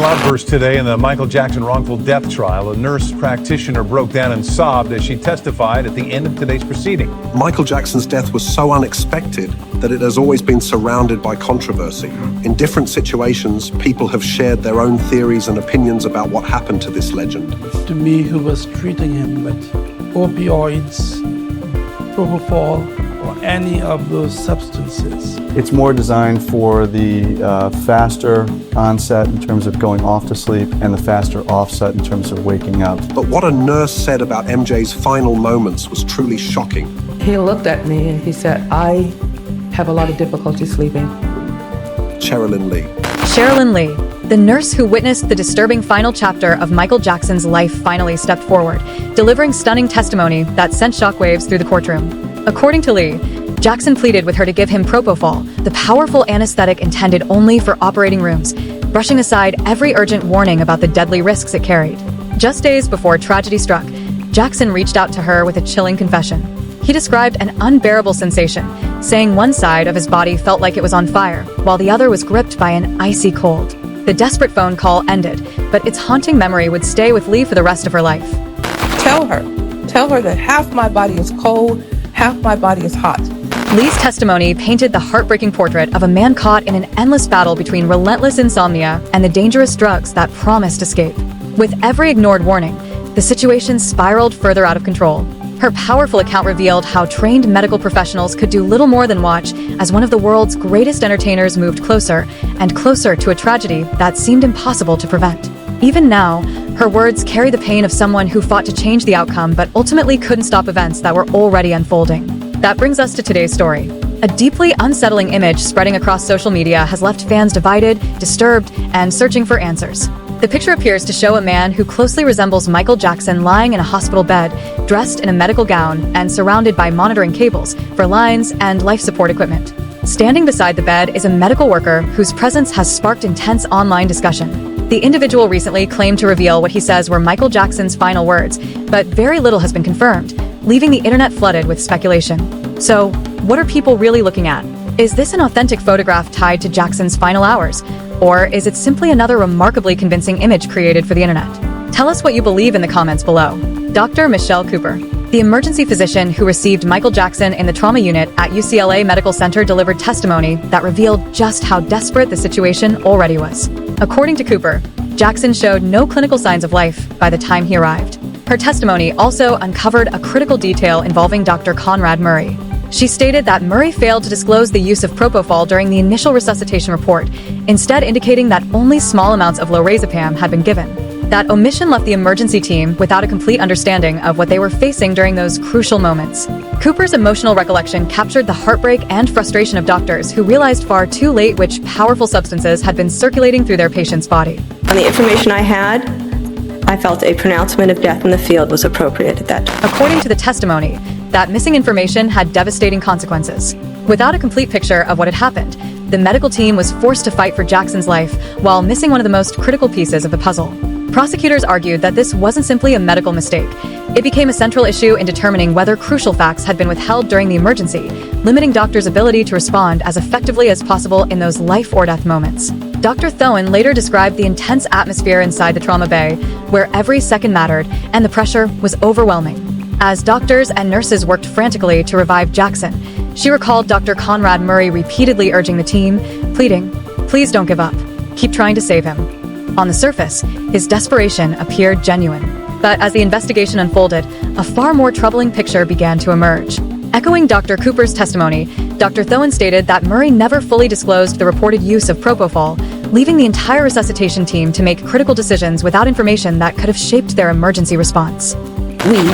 emotional outburst today in the Michael Jackson wrongful death trial. A nurse practitioner broke down and sobbed as she testified at the end of today's proceeding. Michael Jackson's death was so unexpected that it has always been surrounded by controversy. In different situations, people have shared their own theories and opinions about what happened to this legend. To me, who was treating him with opioids, propofol, or any of those substances. It's more designed for the faster onset in terms of going off to sleep and the faster offset in terms of waking up. But what a nurse said about MJ's final moments was truly shocking. He looked at me and he said, I have a lot of difficulty sleeping. Sherilyn Lee. Sherilyn Lee, the nurse who witnessed the disturbing final chapter of Michael Jackson's life, finally stepped forward, delivering stunning testimony that sent shockwaves through the courtroom. According to Lee, Jackson pleaded with her to give him propofol, the powerful anesthetic intended only for operating rooms, brushing aside every urgent warning about the deadly risks it carried. Just days before tragedy struck, Jackson reached out to her with a chilling confession. He described an unbearable sensation, saying one side of his body felt like it was on fire, while the other was gripped by an icy cold. The desperate phone call ended, but its haunting memory would stay with Lee for the rest of her life. Tell her that half my body is cold, half my body is hot. Lee's testimony painted the heartbreaking portrait of a man caught in an endless battle between relentless insomnia and the dangerous drugs that promised escape. With every ignored warning, the situation spiraled further out of control. Her powerful account revealed how trained medical professionals could do little more than watch as one of the world's greatest entertainers moved closer and closer to a tragedy that seemed impossible to prevent. Even now, her words carry the pain of someone who fought to change the outcome but ultimately couldn't stop events that were already unfolding. That brings us to today's story. A deeply unsettling image spreading across social media has left fans divided, disturbed, and searching for answers. The picture appears to show a man who closely resembles Michael Jackson lying in a hospital bed, dressed in a medical gown and surrounded by monitoring cables for lines and life support equipment. Standing beside the bed is a medical worker whose presence has sparked intense online discussion. The individual recently claimed to reveal what he says were Michael Jackson's final words, but very little has been confirmed, leaving the internet flooded with speculation. So, what are people really looking at? Is this an authentic photograph tied to Jackson's final hours? Or is it simply another remarkably convincing image created for the internet? Tell us what you believe in the comments below. Dr. Michelle Cooper, the emergency physician who received Michael Jackson in the trauma unit at UCLA Medical Center, delivered testimony that revealed just how desperate the situation already was. According to Cooper, Jackson showed no clinical signs of life by the time he arrived. Her testimony also uncovered a critical detail involving Dr. Conrad Murray. She stated that Murray failed to disclose the use of propofol during the initial resuscitation report, instead indicating that only small amounts of lorazepam had been given. That omission left the emergency team without a complete understanding of what they were facing during those crucial moments. Cooper's emotional recollection captured the heartbreak and frustration of doctors who realized far too late which powerful substances had been circulating through their patient's body. On the information I had, I felt a pronouncement of death in the field was appropriate at that time. According to the testimony, that missing information had devastating consequences. Without a complete picture of what had happened, the medical team was forced to fight for Jackson's life while missing one of the most critical pieces of the puzzle. Prosecutors argued that this wasn't simply a medical mistake. It became a central issue in determining whether crucial facts had been withheld during the emergency, limiting doctors' ability to respond as effectively as possible in those life or death moments. Dr. Thoen later described the intense atmosphere inside the trauma bay, where every second mattered and the pressure was overwhelming. As doctors and nurses worked frantically to revive Jackson, she recalled Dr. Conrad Murray repeatedly urging the team, pleading, "Please don't give up. Keep trying to save him." On the surface, his desperation appeared genuine. But as the investigation unfolded, a far more troubling picture began to emerge. Echoing Dr. Cooper's testimony, Dr. Thoen stated that Murray never fully disclosed the reported use of propofol, leaving the entire resuscitation team to make critical decisions without information that could have shaped their emergency response. We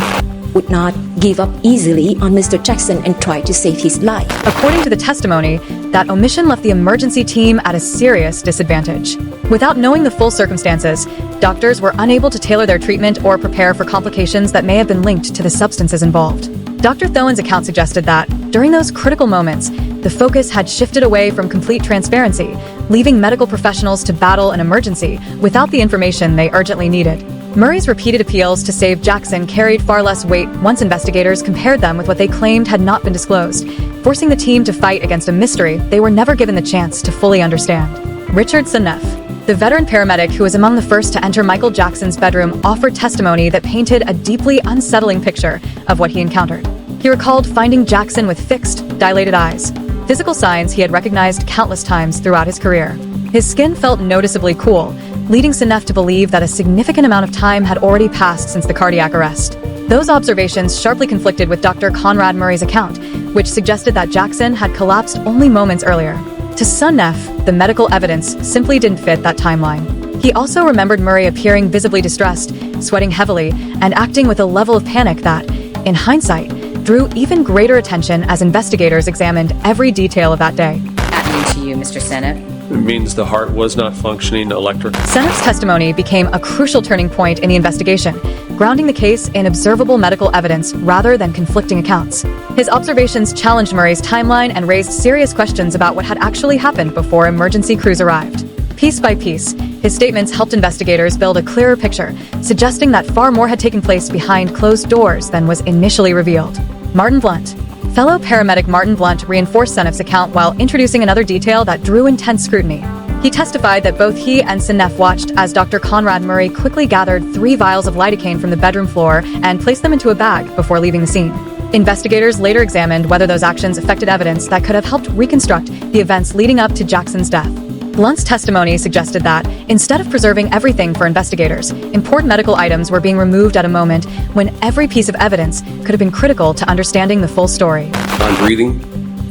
would not give up easily on Mr. Jackson and try to save his life. According to the testimony, that omission left the emergency team at a serious disadvantage. Without knowing the full circumstances, doctors were unable to tailor their treatment or prepare for complications that may have been linked to the substances involved. Dr. Thoen's account suggested that, during those critical moments, the focus had shifted away from complete transparency, leaving medical professionals to battle an emergency without the information they urgently needed. Murray's repeated appeals to save Jackson carried far less weight once investigators compared them with what they claimed had not been disclosed, forcing the team to fight against a mystery they were never given the chance to fully understand. Richard Seneff, The veteran paramedic who was among the first to enter Michael Jackson's bedroom offered testimony that painted a deeply unsettling picture of what he encountered. He recalled finding Jackson with fixed, dilated eyes, physical signs he had recognized countless times throughout his career. His skin felt noticeably cool, leading Seneff to believe that a significant amount of time had already passed since the cardiac arrest. Those observations sharply conflicted with Dr. Conrad Murray's account, which suggested that Jackson had collapsed only moments earlier. To Seneff, the medical evidence simply didn't fit that timeline. He also remembered Murray appearing visibly distressed, sweating heavily, and acting with a level of panic that, in hindsight, drew even greater attention as investigators examined every detail of that day. Happening to you, Mr. Seneff? It means the heart was not functioning electrically. Seneff's testimony became a crucial turning point in the investigation, grounding the case in observable medical evidence rather than conflicting accounts. His observations challenged Murray's timeline and raised serious questions about what had actually happened before emergency crews arrived. Piece by piece, his statements helped investigators build a clearer picture, suggesting that far more had taken place behind closed doors than was initially revealed. Martin Blunt. Fellow paramedic Martin Blunt reinforced Seneff's account while introducing another detail that drew intense scrutiny. He testified that both he and Seneff watched as Dr. Conrad Murray quickly gathered 3 vials of lidocaine from the bedroom floor and placed them into a bag before leaving the scene. Investigators later examined whether those actions affected evidence that could have helped reconstruct the events leading up to Jackson's death. Blunt's testimony suggested that, instead of preserving everything for investigators, important medical items were being removed at a moment when every piece of evidence could have been critical to understanding the full story. Non-breathing,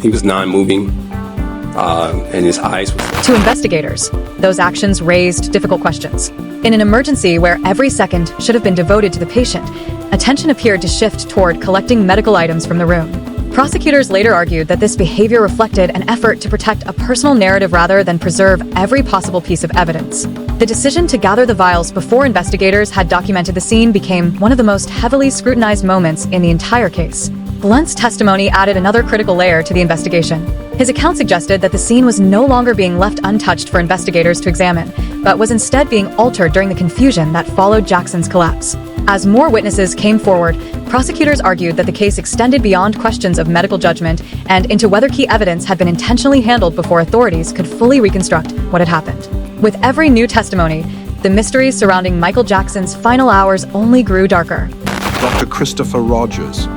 he was non-moving, and his eyes were... To investigators, those actions raised difficult questions. In an emergency where every second should have been devoted to the patient, attention appeared to shift toward collecting medical items from the room. Prosecutors later argued that this behavior reflected an effort to protect a personal narrative rather than preserve every possible piece of evidence. The decision to gather the vials before investigators had documented the scene became one of the most heavily scrutinized moments in the entire case. Blunt's testimony added another critical layer to the investigation. His account suggested that the scene was no longer being left untouched for investigators to examine, but was instead being altered during the confusion that followed Jackson's collapse. As more witnesses came forward, prosecutors argued that the case extended beyond questions of medical judgment and into whether key evidence had been intentionally handled before authorities could fully reconstruct what had happened. With every new testimony, the mysteries surrounding Michael Jackson's final hours only grew darker. Dr. Christopher Rogers.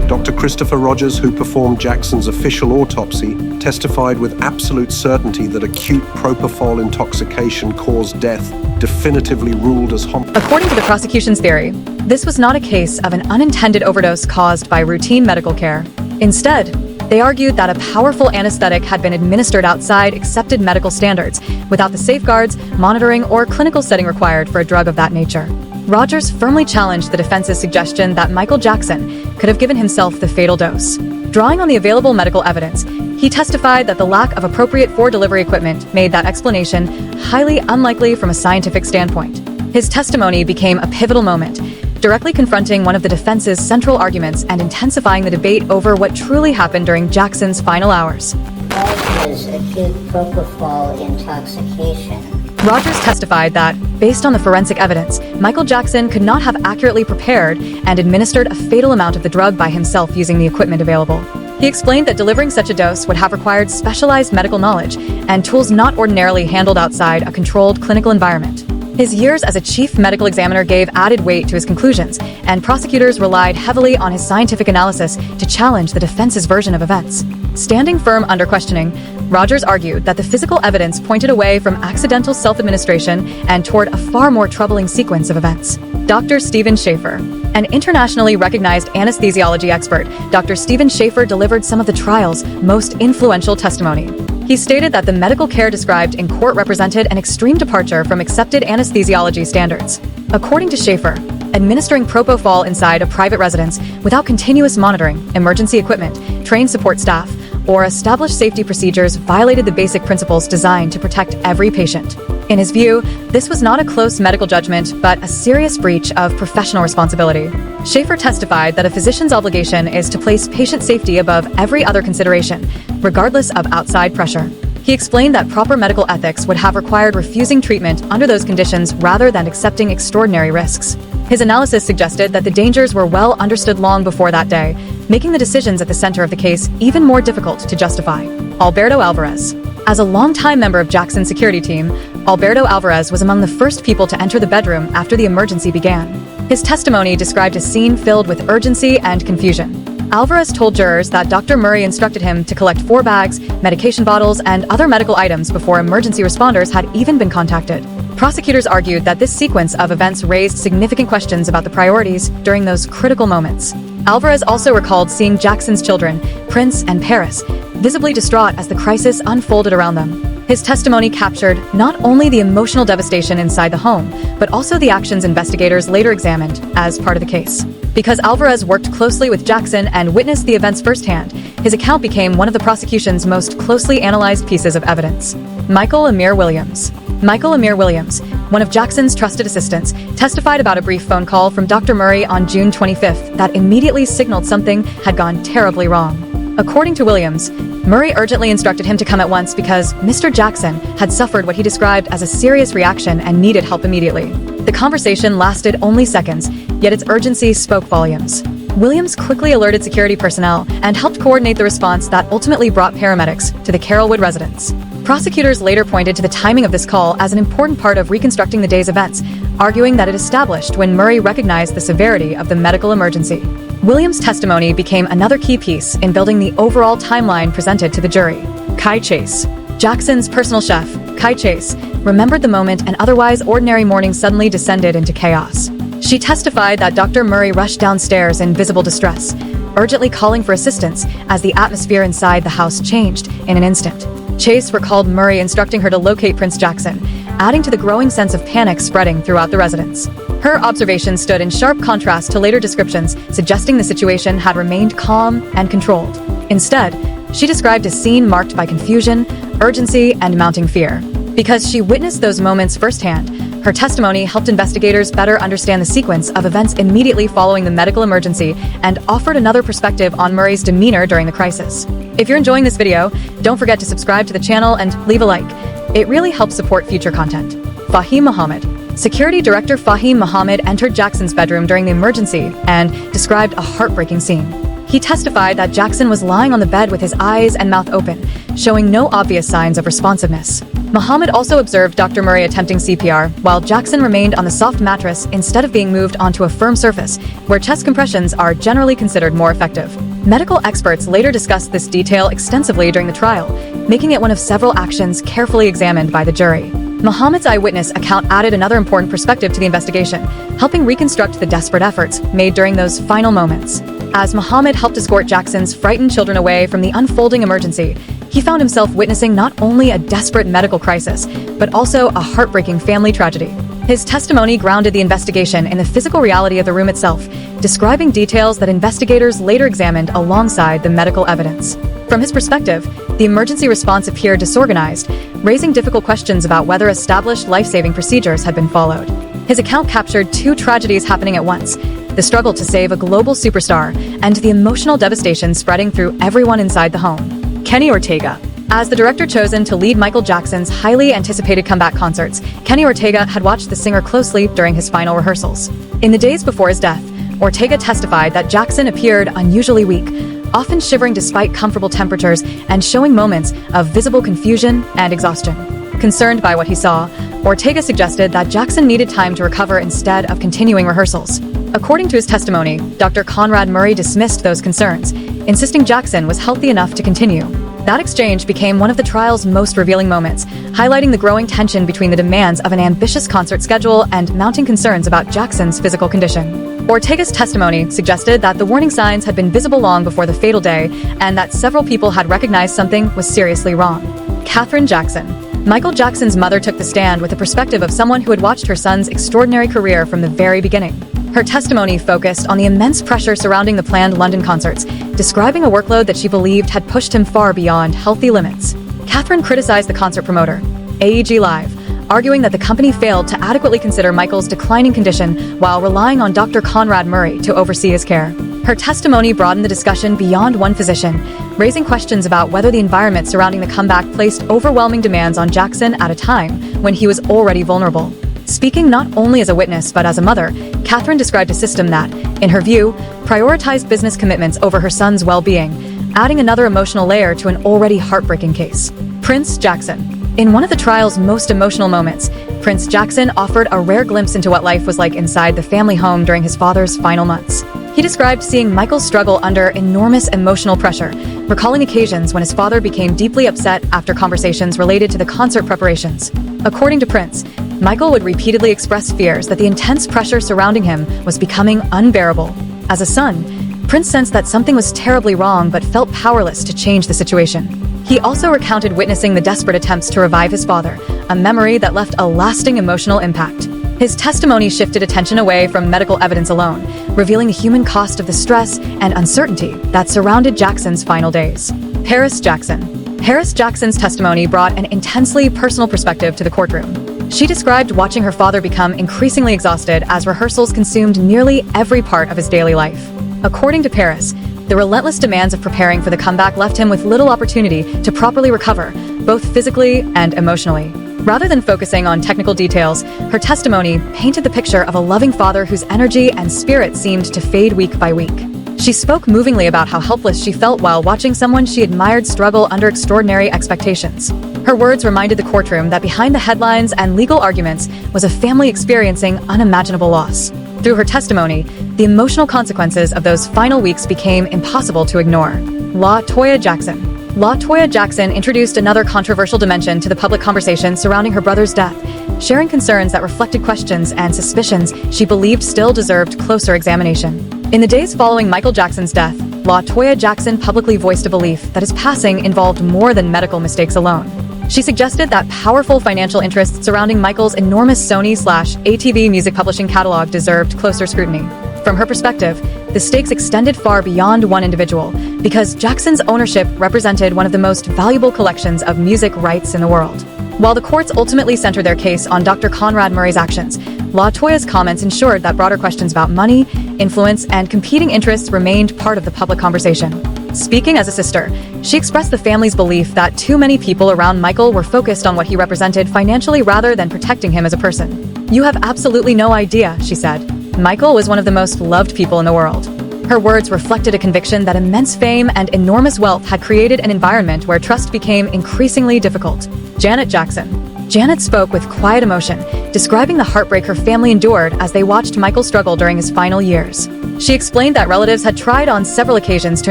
Dr. Christopher Rogers, who performed Jackson's official autopsy, testified with absolute certainty that acute propofol intoxication caused death, definitively ruled as homicide. According to the prosecution's theory, this was not a case of an unintended overdose caused by routine medical care. Instead, they argued that a powerful anesthetic had been administered outside accepted medical standards, without the safeguards, monitoring, or clinical setting required for a drug of that nature. Rogers firmly challenged the defense's suggestion that Michael Jackson could have given himself the fatal dose. Drawing on the available medical evidence, he testified that the lack of appropriate for-delivery equipment made that explanation highly unlikely from a scientific standpoint. His testimony became a pivotal moment, directly confronting one of the defense's central arguments and intensifying the debate over what truly happened during Jackson's final hours. What is acute propofol intoxication? Rogers testified that, based on the forensic evidence, Michael Jackson could not have accurately prepared and administered a fatal amount of the drug by himself using the equipment available. He explained that delivering such a dose would have required specialized medical knowledge and tools not ordinarily handled outside a controlled clinical environment. His years as a chief medical examiner gave added weight to his conclusions, and prosecutors relied heavily on his scientific analysis to challenge the defense's version of events. Standing firm under questioning, Rogers argued that the physical evidence pointed away from accidental self-administration and toward a far more troubling sequence of events. Dr. Stephen Schaefer. An internationally recognized anesthesiology expert, Dr. Stephen Schaefer delivered some of the trial's most influential testimony. He stated that the medical care described in court represented an extreme departure from accepted anesthesiology standards. According to Schaefer, administering propofol inside a private residence without continuous monitoring, emergency equipment, trained support staff, or established safety procedures violated the basic principles designed to protect every patient. In his view, this was not a close medical judgment, but a serious breach of professional responsibility. Schaefer testified that a physician's obligation is to place patient safety above every other consideration, regardless of outside pressure. He explained that proper medical ethics would have required refusing treatment under those conditions rather than accepting extraordinary risks. His analysis suggested that the dangers were well understood long before that day, making the decisions at the center of the case even more difficult to justify. Alberto Alvarez. As a longtime member of Jackson's security team, Alberto Alvarez was among the first people to enter the bedroom after the emergency began. His testimony described a scene filled with urgency and confusion. Alvarez told jurors that Dr. Murray instructed him to collect 4 bags, medication bottles, and other medical items before emergency responders had even been contacted. Prosecutors argued that this sequence of events raised significant questions about the priorities during those critical moments. Alvarez also recalled seeing Jackson's children, Prince and Paris, visibly distraught as the crisis unfolded around them. His testimony captured not only the emotional devastation inside the home, but also the actions investigators later examined as part of the case. Because Alvarez worked closely with Jackson and witnessed the events firsthand, his account became one of the prosecution's most closely analyzed pieces of evidence. Michael Amir Williams. Michael Amir Williams, one of Jackson's trusted assistants, testified about a brief phone call from Dr. Murray on June 25th that immediately signaled something had gone terribly wrong. According to Williams, Murray urgently instructed him to come at once because Mr. Jackson had suffered what he described as a serious reaction and needed help immediately. The conversation lasted only seconds, yet its urgency spoke volumes. Williams quickly alerted security personnel and helped coordinate the response that ultimately brought paramedics to the Carrollwood residence. Prosecutors later pointed to the timing of this call as an important part of reconstructing the day's events, arguing that it established when Murray recognized the severity of the medical emergency. Williams' testimony became another key piece in building the overall timeline presented to the jury. Kai Chase. Jackson's personal chef, Kai Chase, remembered the moment an otherwise ordinary morning suddenly descended into chaos. She testified that Dr. Murray rushed downstairs in visible distress, urgently calling for assistance as the atmosphere inside the house changed in an instant. Chase recalled Murray instructing her to locate Prince Jackson, adding to the growing sense of panic spreading throughout the residence. Her observations stood in sharp contrast to later descriptions suggesting the situation had remained calm and controlled. Instead, she described a scene marked by confusion, urgency, and mounting fear. Because she witnessed those moments firsthand, her testimony helped investigators better understand the sequence of events immediately following the medical emergency and offered another perspective on Murray's demeanor during the crisis. If you're enjoying this video, don't forget to subscribe to the channel and leave a like. It really helps support future content. Fahim Mohammed. Security Director Fahim Mohammed entered Jackson's bedroom during the emergency and described a heartbreaking scene. He testified that Jackson was lying on the bed with his eyes and mouth open, showing no obvious signs of responsiveness. Mohammed also observed Dr. Murray attempting CPR, while Jackson remained on the soft mattress instead of being moved onto a firm surface, where chest compressions are generally considered more effective. Medical experts later discussed this detail extensively during the trial, making it one of several actions carefully examined by the jury. Mohammed's eyewitness account added another important perspective to the investigation, helping reconstruct the desperate efforts made during those final moments. As Mohammed helped escort Jackson's frightened children away from the unfolding emergency, he found himself witnessing not only a desperate medical crisis, but also a heartbreaking family tragedy. His testimony grounded the investigation in the physical reality of the room itself, describing details that investigators later examined alongside the medical evidence. From his perspective, the emergency response appeared disorganized, raising difficult questions about whether established life-saving procedures had been followed. His account captured 2 tragedies happening at once: the struggle to save a global superstar and the emotional devastation spreading through everyone inside the home. Kenny Ortega. As the director chosen to lead Michael Jackson's highly anticipated comeback concerts, Kenny Ortega had watched the singer closely during his final rehearsals. In the days before his death, Ortega testified that Jackson appeared unusually weak, often shivering despite comfortable temperatures and showing moments of visible confusion and exhaustion. Concerned by what he saw, Ortega suggested that Jackson needed time to recover instead of continuing rehearsals. According to his testimony, Dr. Conrad Murray dismissed those concerns, insisting Jackson was healthy enough to continue. That exchange became one of the trial's most revealing moments, highlighting the growing tension between the demands of an ambitious concert schedule and mounting concerns about Jackson's physical condition. Ortega's testimony suggested that the warning signs had been visible long before the fatal day and that several people had recognized something was seriously wrong. Katherine Jackson. Michael Jackson's mother took the stand with the perspective of someone who had watched her son's extraordinary career from the very beginning. Her testimony focused on the immense pressure surrounding the planned London concerts, describing a workload that she believed had pushed him far beyond healthy limits. Katherine criticized the concert promoter, AEG Live, arguing that the company failed to adequately consider Michael's declining condition while relying on Dr. Conrad Murray to oversee his care. Her testimony broadened the discussion beyond one physician, raising questions about whether the environment surrounding the comeback placed overwhelming demands on Jackson at a time when he was already vulnerable. Speaking not only as a witness but as a mother, Catherine described a system that, in her view, prioritized business commitments over her son's well-being, adding another emotional layer to an already heartbreaking case. Prince Jackson. In one of the trial's most emotional moments, Prince Jackson offered a rare glimpse into what life was like inside the family home during his father's final months. He described seeing Michael's struggle under enormous emotional pressure, recalling occasions when his father became deeply upset after conversations related to the concert preparations. According to Prince, Michael would repeatedly express fears that the intense pressure surrounding him was becoming unbearable. As a son, Prince sensed that something was terribly wrong but felt powerless to change the situation. He also recounted witnessing the desperate attempts to revive his father, a memory that left a lasting emotional impact. His testimony shifted attention away from medical evidence alone, revealing the human cost of the stress and uncertainty that surrounded Jackson's final days. Paris Jackson. Paris Jackson's testimony brought an intensely personal perspective to the courtroom. She described watching her father become increasingly exhausted as rehearsals consumed nearly every part of his daily life. According to Paris, the relentless demands of preparing for the comeback left him with little opportunity to properly recover, both physically and emotionally. Rather than focusing on technical details, her testimony painted the picture of a loving father whose energy and spirit seemed to fade week by week. She spoke movingly about how helpless she felt while watching someone she admired struggle under extraordinary expectations. Her words reminded the courtroom that behind the headlines and legal arguments was a family experiencing unimaginable loss. Through her testimony, the emotional consequences of those final weeks became impossible to ignore. La Toya Jackson. La Toya Jackson introduced another controversial dimension to the public conversation surrounding her brother's death, sharing concerns that reflected questions and suspicions she believed still deserved closer examination. In the days following Michael Jackson's death, La Toya Jackson publicly voiced a belief that his passing involved more than medical mistakes alone. She suggested that powerful financial interests surrounding Michael's enormous Sony/ATV music publishing catalog deserved closer scrutiny. From her perspective, the stakes extended far beyond one individual, because Jackson's ownership represented one of the most valuable collections of music rights in the world. While the courts ultimately centered their case on Dr. Conrad Murray's actions, La Toya's comments ensured that broader questions about money, influence, and competing interests remained part of the public conversation. Speaking as a sister, she expressed the family's belief that too many people around Michael were focused on what he represented financially rather than protecting him as a person. "You have absolutely no idea," she said. "Michael was one of the most loved people in the world." Her words reflected a conviction that immense fame and enormous wealth had created an environment where trust became increasingly difficult. Janet Jackson. Janet spoke with quiet emotion, describing the heartbreak her family endured as they watched Michael struggle during his final years. She explained that relatives had tried on several occasions to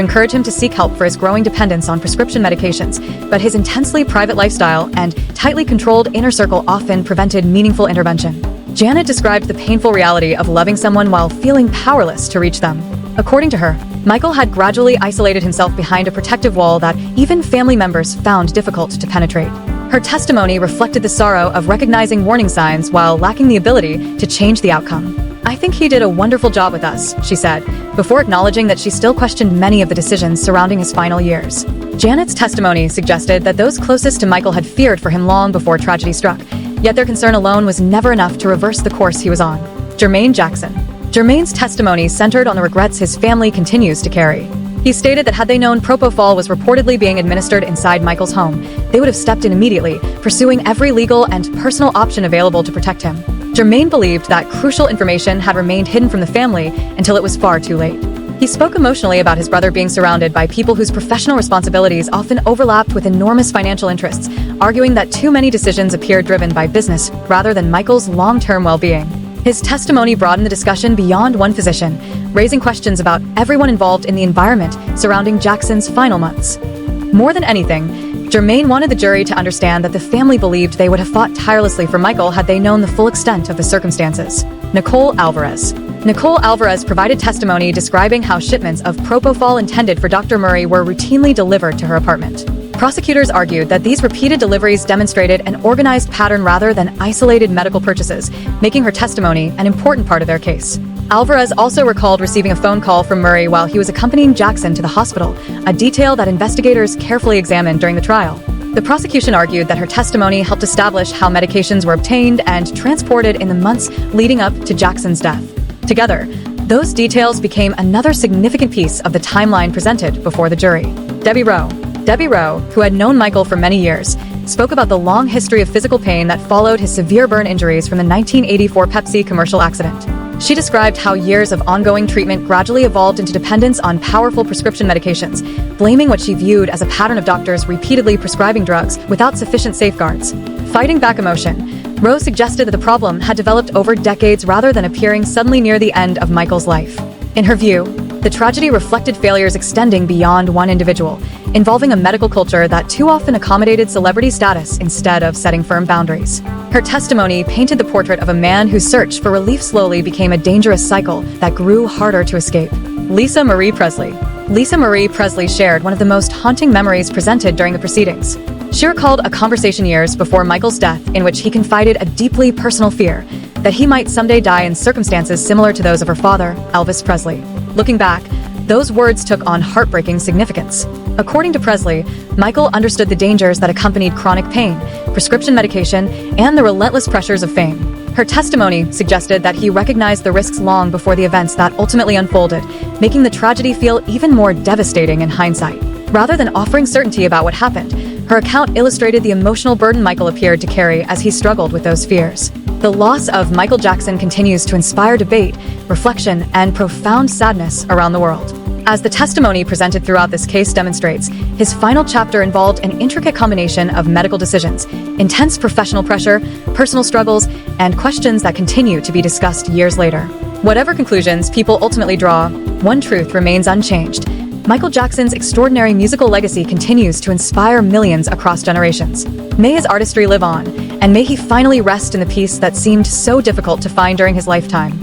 encourage him to seek help for his growing dependence on prescription medications, but his intensely private lifestyle and tightly controlled inner circle often prevented meaningful intervention. Janet described the painful reality of loving someone while feeling powerless to reach them. According to her, Michael had gradually isolated himself behind a protective wall that even family members found difficult to penetrate. Her testimony reflected the sorrow of recognizing warning signs while lacking the ability to change the outcome. "I think he did a wonderful job with us," she said, before acknowledging that she still questioned many of the decisions surrounding his final years. Janet's testimony suggested that those closest to Michael had feared for him long before tragedy struck, yet their concern alone was never enough to reverse the course he was on. Jermaine Jackson. Jermaine's testimony centered on the regrets his family continues to carry. He stated that had they known propofol was reportedly being administered inside Michael's home, they would have stepped in immediately, pursuing every legal and personal option available to protect him. Jermaine believed that crucial information had remained hidden from the family until it was far too late. He spoke emotionally about his brother being surrounded by people whose professional responsibilities often overlapped with enormous financial interests, arguing that too many decisions appeared driven by business rather than Michael's long-term well-being. His testimony broadened the discussion beyond one physician, raising questions about everyone involved in the environment surrounding Jackson's final months. More than anything, Jermaine wanted the jury to understand that the family believed they would have fought tirelessly for Michael had they known the full extent of the circumstances. Nicole Alvarez. Nicole Alvarez provided testimony describing how shipments of propofol intended for Dr. Murray were routinely delivered to her apartment. Prosecutors argued that these repeated deliveries demonstrated an organized pattern rather than isolated medical purchases, making her testimony an important part of their case. Alvarez also recalled receiving a phone call from Murray while he was accompanying Jackson to the hospital, a detail that investigators carefully examined during the trial. The prosecution argued that her testimony helped establish how medications were obtained and transported in the months leading up to Jackson's death. Together, Those details became another significant piece of the timeline presented before the jury. Debbie Rowe, who had known Michael for many years, spoke about the long history of physical pain that followed his severe burn injuries from the 1984 Pepsi commercial accident. She described how years of ongoing treatment gradually evolved into dependence on powerful prescription medications, blaming what she viewed as a pattern of doctors repeatedly prescribing drugs without sufficient safeguards. Fighting back emotion, Rowe suggested that the problem had developed over decades rather than appearing suddenly near the end of Michael's life. In her view, the tragedy reflected failures extending beyond one individual, involving a medical culture that too often accommodated celebrity status instead of setting firm boundaries. Her testimony painted the portrait of a man whose search for relief slowly became a dangerous cycle that grew harder to escape. Lisa Marie Presley shared one of the most haunting memories presented during the proceedings. She recalled a conversation years before Michael's death in which he confided a deeply personal fear that he might someday die in circumstances similar to those of her father, Elvis Presley. Looking back, those words took on heartbreaking significance. According to Presley, Michael understood the dangers that accompanied chronic pain, prescription medication, and the relentless pressures of fame. Her testimony suggested that he recognized the risks long before the events that ultimately unfolded, making the tragedy feel even more devastating in hindsight. Rather than offering certainty about what happened, her account illustrated the emotional burden Michael appeared to carry as he struggled with those fears. The loss of Michael Jackson continues to inspire debate, reflection, and profound sadness around the world. As the testimony presented throughout this case demonstrates, his final chapter involved an intricate combination of medical decisions, intense professional pressure, personal struggles, and questions that continue to be discussed years later. Whatever conclusions people ultimately draw, one truth remains unchanged. Michael Jackson's extraordinary musical legacy continues to inspire millions across generations. May his artistry live on, and may he finally rest in the peace that seemed so difficult to find during his lifetime.